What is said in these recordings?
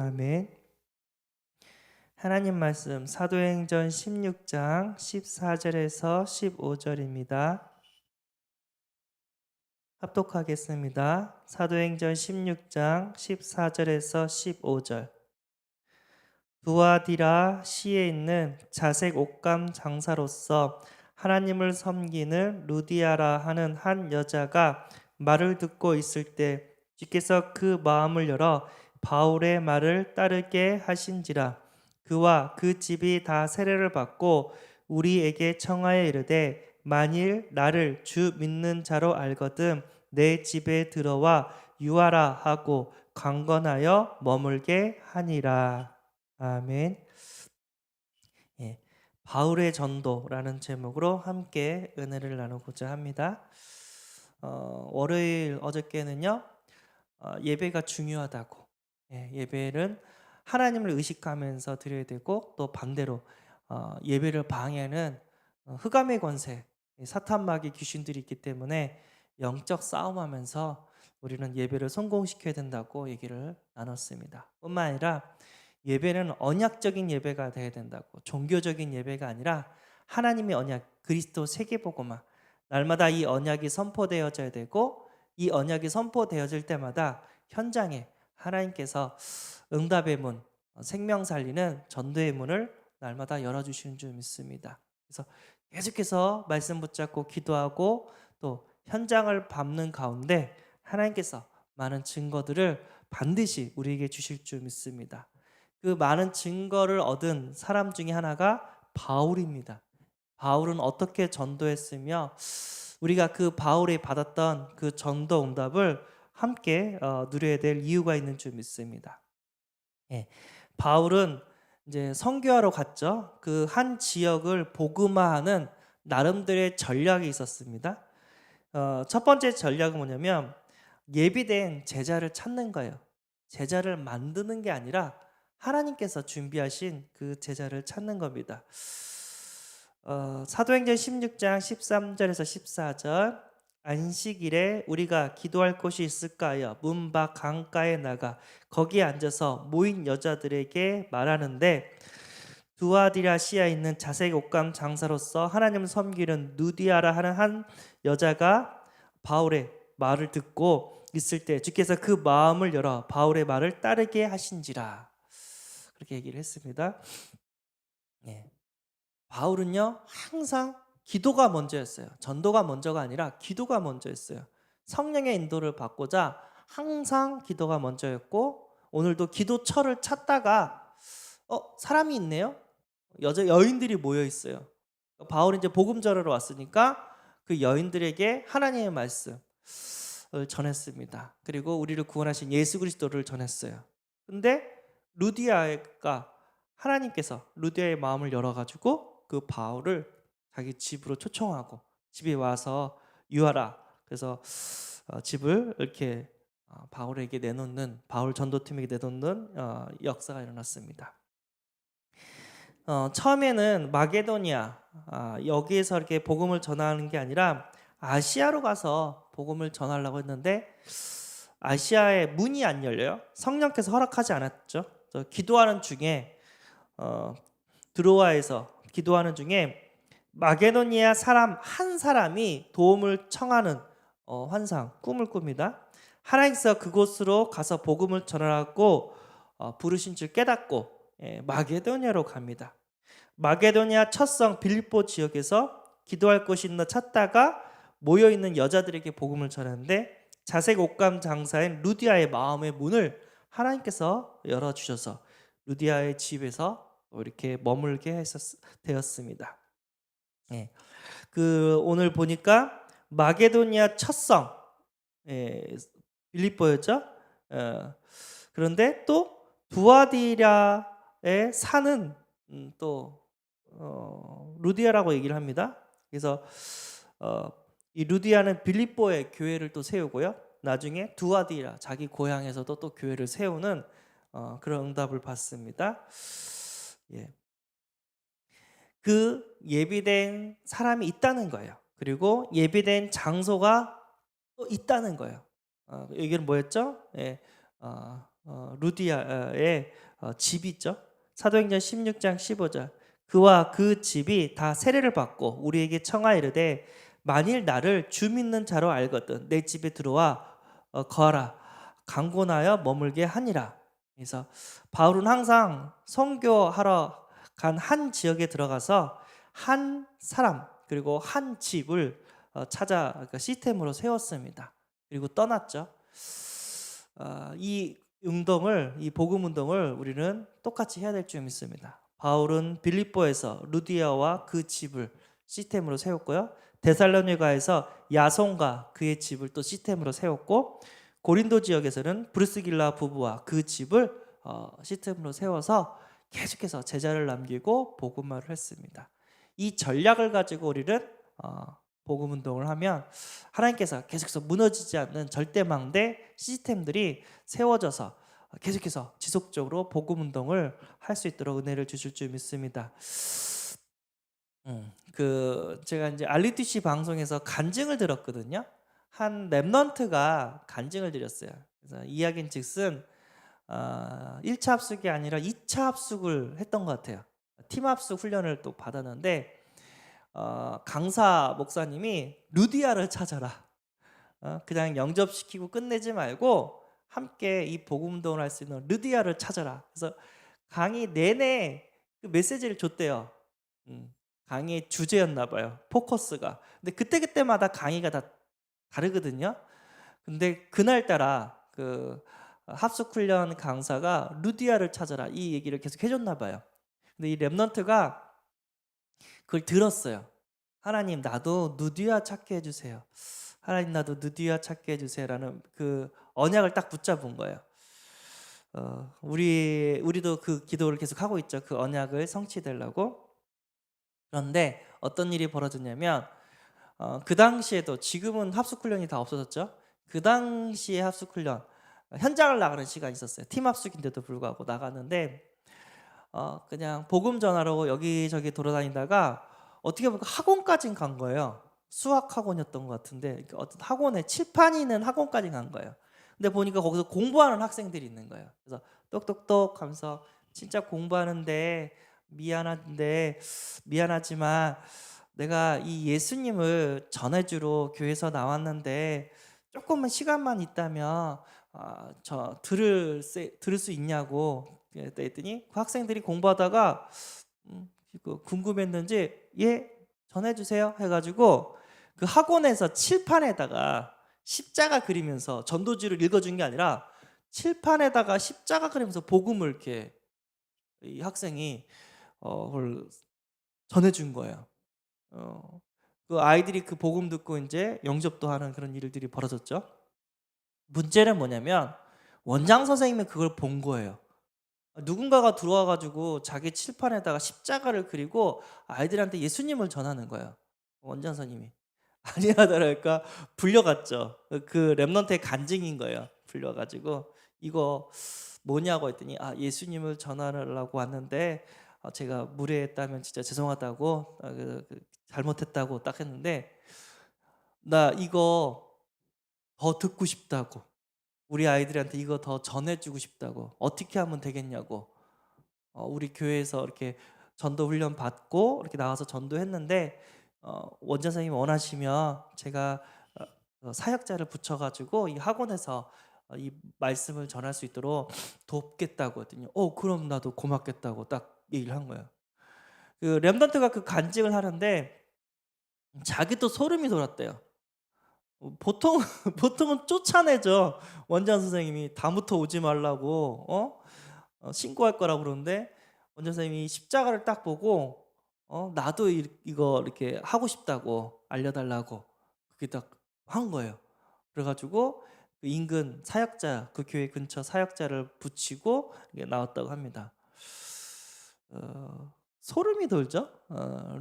아멘. 하나님 말씀 사도행전 16장 14절에서 15절입니다. 합독하겠습니다. 사도행전 16장 14절에서 15절. 두아디라 시에 있는 자색 옷감 장사로서 하나님을 섬기는 루디아라 하는 한 여자가 말을 듣고 있을 때 주께서 그 마음을 열어 바울의 말을 따르게 하신지라. 그와 그 집이 다 세례를 받고 우리에게 청하여 이르되 만일 나를 주 믿는 자로 알거든 내 집에 들어와 유하라 하고 강건하여 머물게 하니라. 아멘. 예, 바울의 전도라는 제목으로 함께 은혜를 나누고자 합니다. 월요일 어저께는요, 예배가 중요하다고, 예배는 하나님을 의식하면서 드려야 되고, 또 반대로 예배를 방해하는 흑암의 권세, 사탄 마귀 귀신들이 있기 때문에 영적 싸움하면서 우리는 예배를 성공시켜야 된다고 얘기를 나눴습니다. 뿐만 아니라 예배는 언약적인 예배가 되어야 된다고, 종교적인 예배가 아니라 하나님의 언약, 그리스도 세계복음화, 날마다 이 언약이 선포되어져야 되고, 이 언약이 선포되어질 때마다 현장에 하나님께서 응답의 문, 생명 살리는 전도의 문을 날마다 열어주시는 줄 믿습니다. 그래서 계속해서 말씀 붙잡고 기도하고 또 현장을 밟는 가운데 하나님께서 많은 증거들을 반드시 우리에게 주실 줄 믿습니다. 그 많은 증거를 얻은 사람 중에 하나가 바울입니다. 바울은 어떻게 전도했으며 우리가 그 바울이 받았던 그 전도 응답을 함께 누려야 될 이유가 있는 줄 믿습니다. 예, 바울은 이제 선교하러 갔죠. 그 한 지역을 복음화하는 나름대로의 전략이 있었습니다. 첫 번째 전략은 뭐냐면 예비된 제자를 찾는 거예요. 제자를 만드는 게 아니라 하나님께서 준비하신 그 제자를 찾는 겁니다. 사도행전 16장 13절에서 14절. 안식일에 우리가 기도할 곳이 있을까 하여 문 밖 강가에 나가 거기에 앉아서 모인 여자들에게 말하는데 두아디라시아에 있는 자색 옷감 장사로서 하나님을 섬기는 누디아라 하는 한 여자가 바울의 말을 듣고 있을 때 주께서 그 마음을 열어 바울의 말을 따르게 하신지라. 그렇게 얘기를 했습니다. 예. 바울은요 항상 기도가 먼저였어요. 전도가 먼저가 아니라 기도가 먼저였어요. 성령의 인도를 받고자 항상 기도가 먼저였고, 오늘도 기도처를 찾다가 사람이 있네요. 여인들이 모여 있어요. 바울이 이제 복음 전하러 왔으니까 그 여인들에게 하나님의 말씀을 전했습니다. 그리고 우리를 구원하신 예수 그리스도를 전했어요. 근데 루디아가 하나님께서 루디아의 마음을 열어가지고 그 바울을 자기 집으로 초청하고 집에 와서 유하라. 그래서 집을 이렇게 바울에게 내놓는, 바울 전도팀에게 내놓는 역사가 일어났습니다. 처음에는 마게도니아, 여기에서 이렇게 복음을 전하는 게 아니라 아시아로 가서 복음을 전하려고 했는데 아시아에 문이 안 열려요. 성령께서 허락하지 않았죠. 기도하는 중에 드로아에서 기도하는 중에 마게도니아 사람 한 사람이 도움을 청하는 환상, 꿈을 꿉니다. 하나님께서 그곳으로 가서 복음을 전하라고 부르신 줄 깨닫고 마게도니아로 갑니다. 마게도니아 첫성 빌립보 지역에서 기도할 곳이 있나 찾다가 모여있는 여자들에게 복음을 전하는데 자색 옷감 장사인 루디아의 마음의 문을 하나님께서 열어주셔서 루디아의 집에서 이렇게 머물게 되었습니다. 그 오늘 보니까 마게도니아 첫성 빌립보였죠. 그런데 또 두아디라에 사는 또 루디아라고 얘기를 합니다. 그래서 이 루디아는 빌립보에 교회를 또 세우고요. 나중에 두아디라 자기 고향에서도 또 교회를 세우는 그런 응답을 받습니다. 그 예비된 사람이 있다는 거예요. 그리고 예비된 장소가 또 있다는 거예요. 여기는 뭐였죠? 루디아의 집이 있죠. 사도행전 16장 15절. 그와 그 집이 다 세례를 받고 우리에게 청하이르되 만일 나를 주 믿는 자로 알거든 내 집에 들어와 거하라 강권하여 머물게 하니라. 그래서 바울은 항상 선교하러 간 한 지역에 들어가서 한 사람 그리고 한 집을 찾아 그러니까 시스템으로 세웠습니다. 그리고 떠났죠. 이 운동을 이 복음 운동을 우리는 똑같이 해야 될 줄 믿습니다. 바울은 빌립보에서 루디아와 그 집을 시스템으로 세웠고요. 데살로니가에서 야손과 그의 집을 또 시스템으로 세웠고 고린도 지역에서는 브루스길라 부부와 그 집을 시스템으로 세워서 계속해서 제자를 남기고 복음화를 했습니다. 이 전략을 가지고 우리는 복음 운동을 하면 하나님께서 계속해서 무너지지 않는 절대망대 시스템들이 세워져서 계속해서 지속적으로 복음 운동을 할 수 있도록 은혜를 주실 줄 믿습니다. 제가 이제 RUTC 방송에서 간증을 들었거든요. 한 랩넌트가 간증을 드렸어요. 그래서 이야기인즉슨 1차 합숙이 아니라 2차 합숙을 했던 것 같아요. 팀 합숙 훈련을 또 받았는데 강사 목사님이 루디아를 찾아라. 그냥 영접시키고 끝내지 말고 함께 이 복음 운동을 할 수 있는 루디아를 찾아라. 그래서 강의 내내 그 메시지를 줬대요. 강의의 주제였나 봐요. 포커스가. 근데 그때마다 강의가 다 다르거든요. 근데 그날따라 그 합숙 훈련 강사가 루디아를 찾아라 이 얘기를 계속 해줬나 봐요. 근데 이 랩넌트가 그걸 들었어요. 하나님 나도 누디아 찾게 해주세요. 하나님 나도 누디아 찾게 해주세요라는 그 언약을 딱 붙잡은 거예요. 우리도 그 기도를 계속 하고 있죠. 그 언약을 성취되려고. 그런데 어떤 일이 벌어졌냐면 그 당시에도 지금은 합숙훈련이 다 없어졌죠. 그 당시에 합숙훈련 현장을 나가는 시간이 있었어요. 팀 합숙인데도 불구하고 나갔는데 그냥 복음 전하러 여기저기 돌아다니다가 어떻게 보면 학원까지 간 거예요. 수학 학원이었던 것 같은데 어떤 학원에 칠판이 있는 학원까지 간 거예요. 근데 보니까 거기서 공부하는 학생들이 있는 거예요. 그래서 똑똑똑 하면서 진짜 공부하는데 미안하지만 내가 이 예수님을 전해주러 교회에서 나왔는데 조금만 시간만 있다면 저 들을 수 있냐고 했더니 그 학생들이 공부하다가 궁금했는지 예 전해주세요 해가지고 그 학원에서 칠판에다가 십자가 그리면서 전도지를 읽어준 게 아니라 칠판에다가 십자가 그리면서 복음을 이렇게 이 학생이 그걸 전해준 거예요. 그 아이들이 그 복음 듣고 이제 영접도 하는 그런 일들이 벌어졌죠. 문제는 뭐냐면 원장 선생님은 그걸 본 거예요. 누군가가 들어와 가지고 자기 칠판에다가 십자가를 그리고 아이들한테 예수님을 전하는 거예요. 원장 선생님이. 아니나 다를까 불려갔죠. 그 랩넌트의 간증인 거예요. 불려가지고 이거 뭐냐고 했더니 예수님을 전하려고 왔는데 제가 무례했다면 진짜 죄송하다고 잘못했다고 딱 했는데 나 이거 더 듣고 싶다고 우리 아이들한테 이거 더 전해주고 싶다고 어떻게 하면 되겠냐고 우리 교회에서 이렇게 전도 훈련 받고 이렇게 나와서 전도했는데 원장 선생님이 원하시면 제가 사역자를 붙여가지고 이 학원에서 이 말씀을 전할 수 있도록 돕겠다고 했더니 그럼 나도 고맙겠다고 딱 얘기를 한 거예요. 그 랩넌트가 그 간증을 하는데 자기도 소름이 돋았대요. 보통은 쫓아내죠. 원장 선생님이 다음부터 오지 말라고 신고할 거라고 그러는데 원장 선생님이 십자가를 딱 보고 나도 이거 이렇게 하고 싶다고 알려달라고 그게 딱 한 거예요. 그래가지고 그 인근 사역자 그 교회 근처 사역자를 붙이고 나왔다고 합니다. 소름이 돋죠.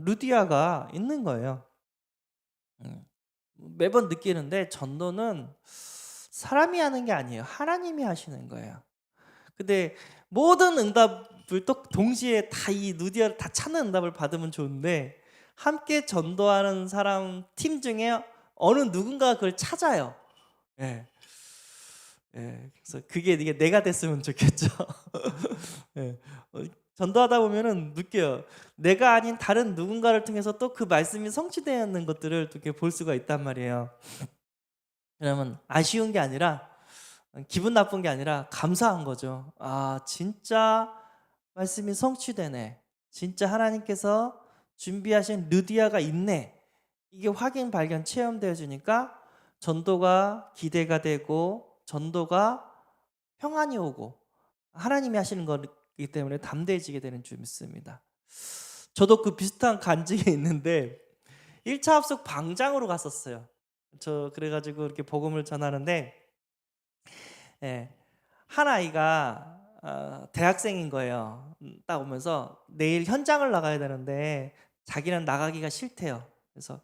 루디아가 있는 거예요. 매번 느끼는데 전도는 사람이 하는 게 아니에요. 하나님이 하시는 거예요. 근데 모든 응답을 또 동시에 다 이 루디아를 다 찾는 응답을 받으면 좋은데 함께 전도하는 사람 팀 중에 어느 누군가가 그걸 찾아요. 예. 예, 그래서 그게 이게 내가 됐으면 좋겠죠. 예, 전도하다 보면은 느껴요. 내가 아닌 다른 누군가를 통해서 또 그 말씀이 성취되는 것들을 또 이렇게 볼 수가 있단 말이에요. 그러면 아쉬운 게 아니라 기분 나쁜 게 아니라 감사한 거죠. 아, 진짜 말씀이 성취되네. 진짜 하나님께서 준비하신 루디아가 있네. 이게 확인 발견 체험되어 주니까 전도가 기대가 되고 전도가 평안이 오고 하나님이 하시는 거기 때문에 담대해지게 되는 줄 믿습니다. 저도 그 비슷한 간증이 있는데 1차 합숙 방장으로 갔었어요. 저 그래가지고 이렇게 복음을 전하는데 예, 한 아이가 대학생인 거예요. 딱 오면서 내일 현장을 나가야 되는데 자기는 나가기가 싫대요. 그래서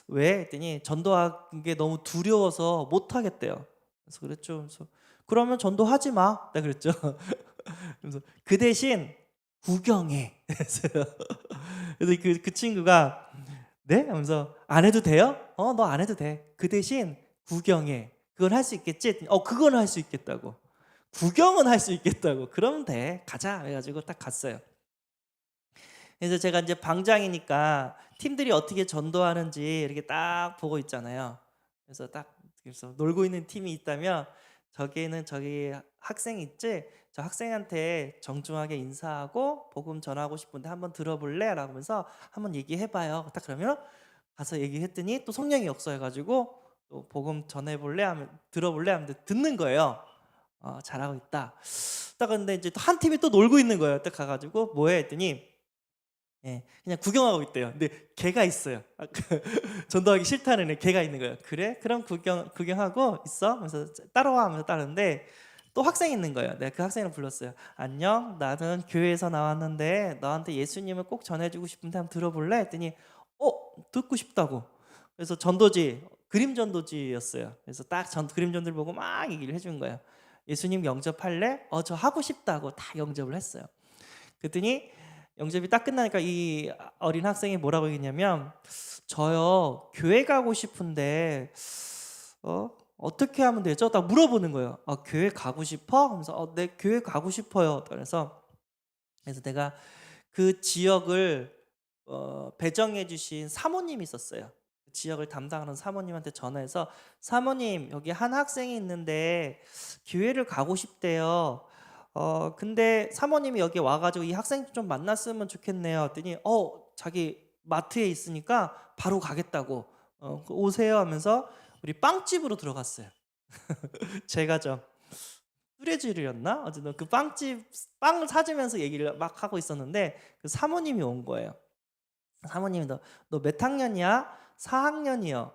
왜? 했더니 전도하는 게 너무 두려워서 못 하겠대요. 그래서 그랬죠. 그래서 그러면 전도하지 마. 내가 그랬죠. 그래서 그 대신 구경해. 그래서 그 친구가 네? 하면서 안 해도 돼요? 너 안 해도 돼. 그 대신 구경해. 그건 할 수 있겠지? 그건 할 수 있겠다고. 구경은 할 수 있겠다고. 그러면 돼. 가자. 해가지고 딱 갔어요. 그래서 제가 이제 방장이니까 팀들이 어떻게 전도하는지 이렇게 딱 보고 있잖아요. 그래서 놀고 있는 팀이 있다면 저기에는 저기 학생 있지? 저 학생한테 정중하게 인사하고 복음 전하고 싶은데 한번 들어볼래? 라고 하면서 한번 얘기해봐요. 딱 그러면 가서 얘기했더니 또 성령이 역사해가지고 또 복음 전해볼래? 하면 들어볼래? 하면 듣는 거예요. 잘하고 있다. 딱 근데 이제 한 팀이 또 놀고 있는 거예요. 딱 가가지고 뭐해? 했더니 예, 그냥 구경하고 있대요. 근데 개가 있어요. 전도하기 싫다는 개가 있는 거예요. 그래? 그럼 구경하고 있어? 그래서 따라와 하면서 따르는데 또 학생이 있는 거예요. 내가 그 학생을 불렀어요. 안녕, 나는 교회에서 나왔는데 너한테 예수님을 꼭 전해주고 싶은데 한번 들어볼래? 했더니 듣고 싶다고. 그래서 전도지, 그림 전도지였어요. 그래서 딱 그림 전도를 보고 막 얘기를 해준 거예요. 예수님 영접할래? 저 하고 싶다고 다 영접을 했어요. 그랬더니 영접이 딱 끝나니까 이 어린 학생이 뭐라고 얘기했냐면 저요 교회 가고 싶은데 어떻게 하면 되죠? 딱 물어보는 거예요. 교회 가고 싶어? 하면서 네 교회 가고 싶어요. 그래서 내가 그 지역을 배정해 주신 사모님이 있었어요. 그 지역을 담당하는 사모님한테 전화해서 사모님 여기 한 학생이 있는데 교회를 가고 싶대요. 근데 사모님이 여기 와가지고 이 학생 좀 만났으면 좋겠네요. 했더니 자기 마트에 있으니까 바로 가겠다고 오세요 하면서 우리 빵집으로 들어갔어요. 제가 좀 뚜레쥬르였나? 어쨌든 그 빵집 빵을 사주면서 얘기를 막 하고 있었는데 그 사모님이 온 거예요. 사모님이 너 몇 학년이야? 4학년이요.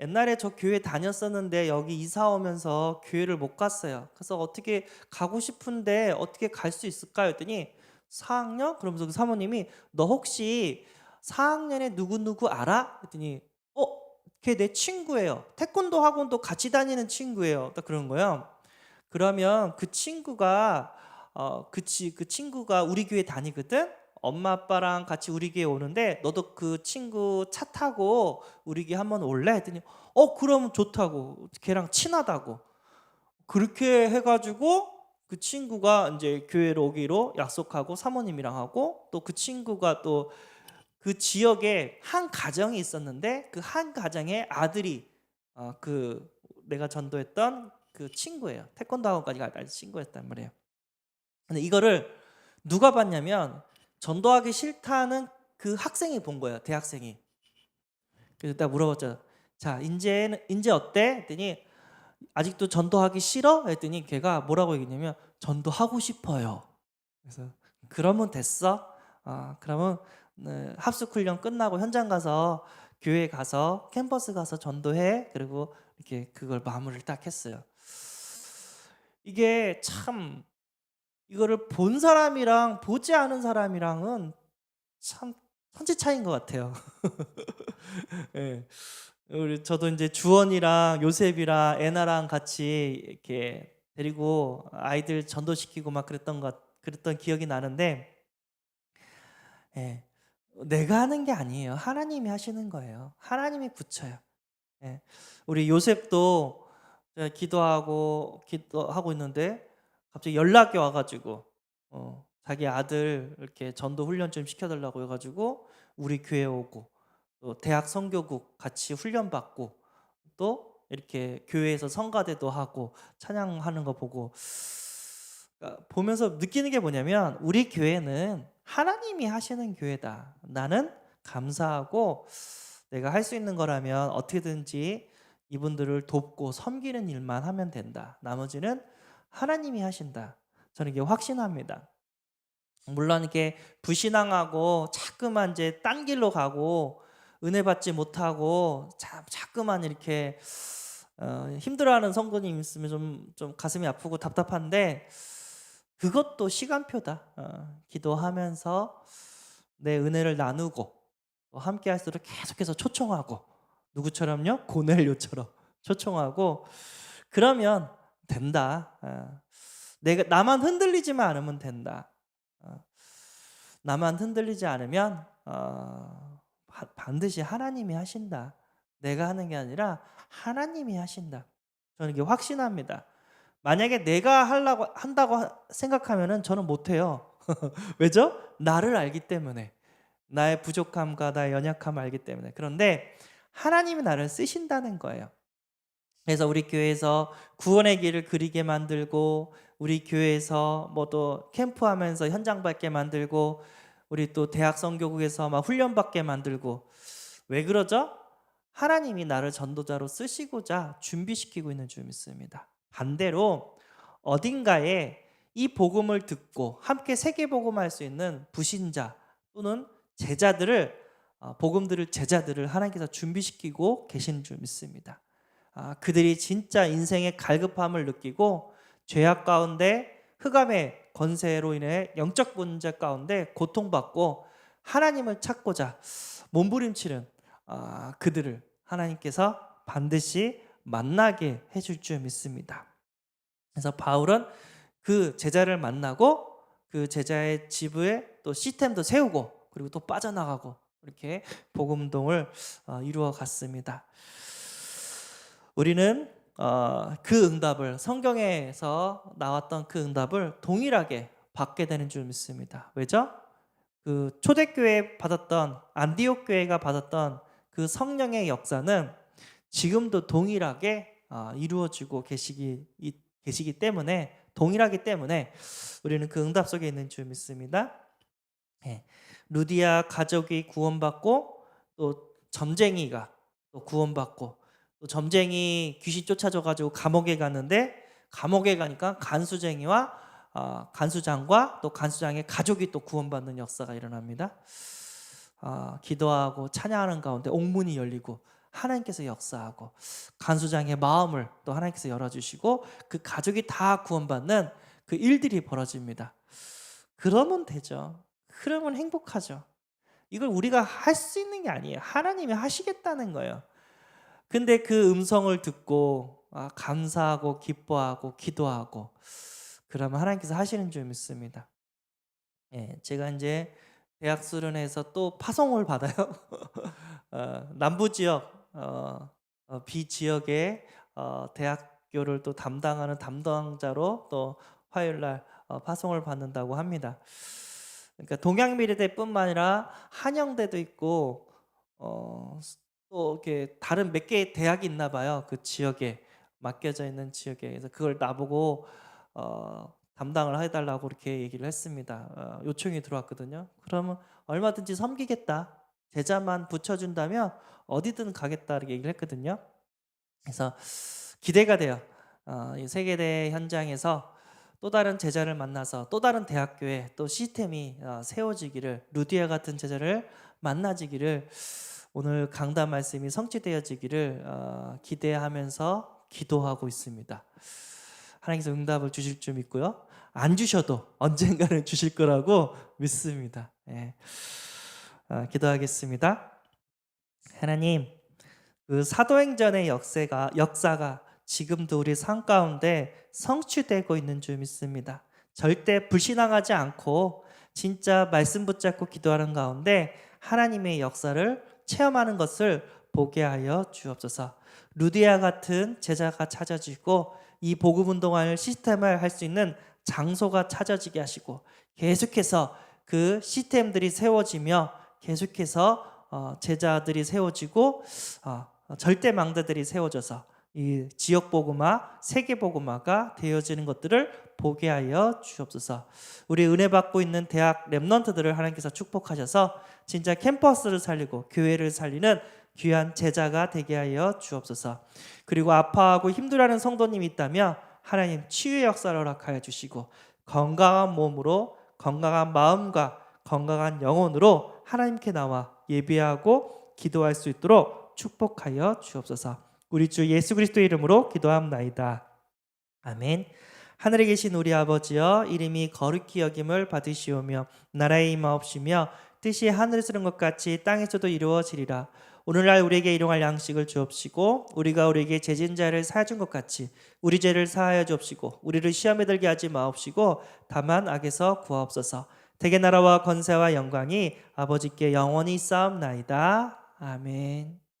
옛날에 저 교회 다녔었는데 여기 이사 오면서 교회를 못 갔어요. 그래서 어떻게 가고 싶은데 어떻게 갈 수 있을까요? 했더니 4학년? 그러면서 그 사모님이 너 혹시 4학년에 누구누구 알아? 했더니 걔 내 친구예요. 태권도 학원도 같이 다니는 친구예요. 딱 그런 거예요. 그러면 그 친구가 그 친구가 우리 교회 다니거든. 엄마 아빠랑 같이 우리 교회 오는데 너도 그 친구 차 타고 우리 교회 한번 올래? 했더니 그럼 좋다고. 걔랑 친하다고. 그렇게 해가지고 그 친구가 이제 교회로 오기로 약속하고 사모님이랑 하고 또 그 친구가 또 그 지역에 한 가정이 있었는데 그 한 가정의 아들이 그 내가 전도했던 그 친구예요. 태권도 학원까지 갈 친구였단 말이에요. 근데 이거를 누가 봤냐면 전도하기 싫다는 그 학생이 본 거예요. 대학생이. 그래서 딱 물어봤죠. 자, 이제 어때? 했더니 아직도 전도하기 싫어? 했더니 걔가 뭐라고 얘기했냐면 전도하고 싶어요. 그래서 그러면 됐어? 그러면 합숙 훈련 끝나고 현장 가서 교회 가서 캠퍼스 가서 전도해. 그리고 이렇게 그걸 마무리를 딱 했어요. 이게 참 이거를 본 사람이랑 보지 않은 사람이랑은 참 천지 차이인 것 같아요. 예. 저도 이제 주원이랑 요셉이랑 애나랑 같이 이렇게 데리고 아이들 전도시키고 막 그랬던 기억이 나는데, 예. 내가 하는 게 아니에요. 하나님이 하시는 거예요. 하나님이 붙여요. 예. 우리 요셉도 제가 기도하고 있는데 갑자기 연락이 와 가지고 자기 아들 이렇게 전도 훈련 좀 시켜 달라고 해 가지고 우리 교회 오고, 또 대학 선교국 같이 훈련 받고, 또 이렇게 교회에서 성가대도 하고 찬양하는 거 보고, 그러니까 보면서 느끼는 게 뭐냐면, 우리 교회는 하나님이 하시는 교회다. 나는 감사하고, 내가 할 수 있는 거라면 어떻게든지 이분들을 돕고 섬기는 일만 하면 된다. 나머지는 하나님이 하신다. 저는 이게 확신합니다. 물론 이게 불신앙하고 자꾸만 이제 딴 길로 가고 은혜 받지 못하고 자꾸만 이렇게 힘들어하는 성도님 있으면 좀 가슴이 아프고 답답한데, 그것도 시간표다. 기도하면서 내 은혜를 나누고 또 함께 할수록 계속해서 초청하고, 누구처럼요? 고넬료처럼 초청하고, 그러면 된다. 내가 나만 흔들리지만 않으면 된다. 나만 흔들리지 않으면 반드시 하나님이 하신다. 내가 하는 게 아니라 하나님이 하신다. 저는 이게 확신합니다. 만약에 내가 한다고 생각하면은 저는 못해요. 왜죠? 나를 알기 때문에, 나의 부족함과 나의 연약함을 알기 때문에. 그런데 하나님이 나를 쓰신다는 거예요. 그래서 우리 교회에서 구원의 길을 그리게 만들고, 우리 교회에서 뭐 또 캠프하면서 현장 받게 만들고, 우리 또 대학 선교국에서 막 훈련 받게 만들고. 왜 그러죠? 하나님이 나를 전도자로 쓰시고자 준비시키고 있는 줄 믿습니다. 반대로 어딘가에 이 복음을 듣고 함께 세계 복음할 수 있는 부신자 또는 제자들을, 복음들을 제자들을 하나님께서 준비시키고 계신 줄 믿습니다. 그들이 진짜 인생의 갈급함을 느끼고 죄악 가운데 흑암의 권세로 인해 영적 문제 가운데 고통받고 하나님을 찾고자 몸부림치는 그들을 하나님께서 반드시 만나게 해줄 줄 믿습니다. 그래서 바울은 그 제자를 만나고 그 제자의 지부에 또 시스템도 세우고, 그리고 또 빠져나가고, 이렇게 복음동을 이루어 갔습니다. 우리는 그 응답을, 성경에서 나왔던 그 응답을 동일하게 받게 되는 줄 믿습니다. 왜죠? 그 초대교회 받았던, 안디옥 교회가 받았던 그 성령의 역사는 지금도 동일하게 이루어지고 계시기 때문에, 동일하기 때문에 우리는 그 응답 속에 있는 줄 믿습니다. 루디아 가족이 구원받고, 또 점쟁이가 또 구원받고, 또 점쟁이 귀신 쫓아져가지고 감옥에 갔는데, 감옥에 가니까 간수장과 또 간수장의 가족이 또 구원받는 역사가 일어납니다. 기도하고 찬양하는 가운데 옥문이 열리고 하나님께서 역사하고, 간수장의 마음을 또 하나님께서 열어주시고 그 가족이 다 구원받는 그 일들이 벌어집니다. 그러면 되죠. 그러면 행복하죠. 이걸 우리가 할 수 있는 게 아니에요. 하나님이 하시겠다는 거예요. 근데 그 음성을 듣고 감사하고 기뻐하고 기도하고, 그러면 하나님께서 하시는 줄 믿습니다. 제가 이제 대학 수련회에서 또 파송을 받아요. 남부 지역, B 지역의 대학교를 또 담당하는 담당자로 또 화요일 날 파송을 받는다고 합니다. 그러니까 동양미래대뿐만 아니라 한영대도 있고 또 이렇게 다른 몇 개의 대학이 있나 봐요. 그 지역에 맡겨져 있는 지역에. 그래서 그걸 나보고 담당을 해달라고 이렇게 얘기를 했습니다. 요청이 들어왔거든요. 그러면 얼마든지 섬기겠다. 제자만 붙여준다면 어디든 가겠다 이렇게 얘기를 했거든요. 그래서 기대가 돼요. 이 세계대 현장에서 또 다른 제자를 만나서 또 다른 대학교에 또 시스템이 세워지기를, 루디아 같은 제자를 만나지기를, 오늘 강단 말씀이 성취되어지기를 기대하면서 기도하고 있습니다. 하나님께서 응답을 주실 줄 믿고요. 안 주셔도 언젠가는 주실 거라고 믿습니다. 기도하겠습니다. 하나님, 그 사도행전의 역사가 지금도 우리 삶 가운데 성취되고 있는 줄 믿습니다. 절대 불신앙하지 않고 진짜 말씀 붙잡고 기도하는 가운데 하나님의 역사를 체험하는 것을 보게 하여 주옵소서. 루디아 같은 제자가 찾아지고 이 복음 운동할 시스템을 할 수 있는 장소가 찾아지게 하시고 계속해서 그 시스템들이 세워지며 계속해서 제자들이 세워지고 절대 망대들이 세워져서 이 지역 복음화, 세계 복음화가 되어지는 것들을 보게 하여 주옵소서. 우리 은혜 받고 있는 대학 렘넌트들을 하나님께서 축복하셔서 진짜 캠퍼스를 살리고 교회를 살리는 귀한 제자가 되게 하여 주옵소서. 그리고 아파하고 힘들어하는 성도님이 있다면 하나님 치유의 역사를 허락하여 주시고 건강한 몸으로 건강한 마음과 건강한 영혼으로 하나님께 나와 예배하고 기도할 수 있도록 축복하여 주옵소서. 우리 주 예수 그리스도의 이름으로 기도합나이다. 아멘. 하늘에 계신 우리 아버지여, 이름이 거룩히 여김을 받으시오며 나라의 임하옵시며 뜻이 하늘에서 이룬 것 같이 땅에서도 이루어지리라. 오늘날 우리에게 일용할 양식을 주옵시고 우리가 우리에게 죄진 자를 사해준 것 같이 우리 죄를 사하여 주옵시고 우리를 시험에 들게 하지 마옵시고 다만 악에서 구하옵소서. 대개 나라와 권세와 영광이 아버지께 영원히 쌓옵나이다. 아멘.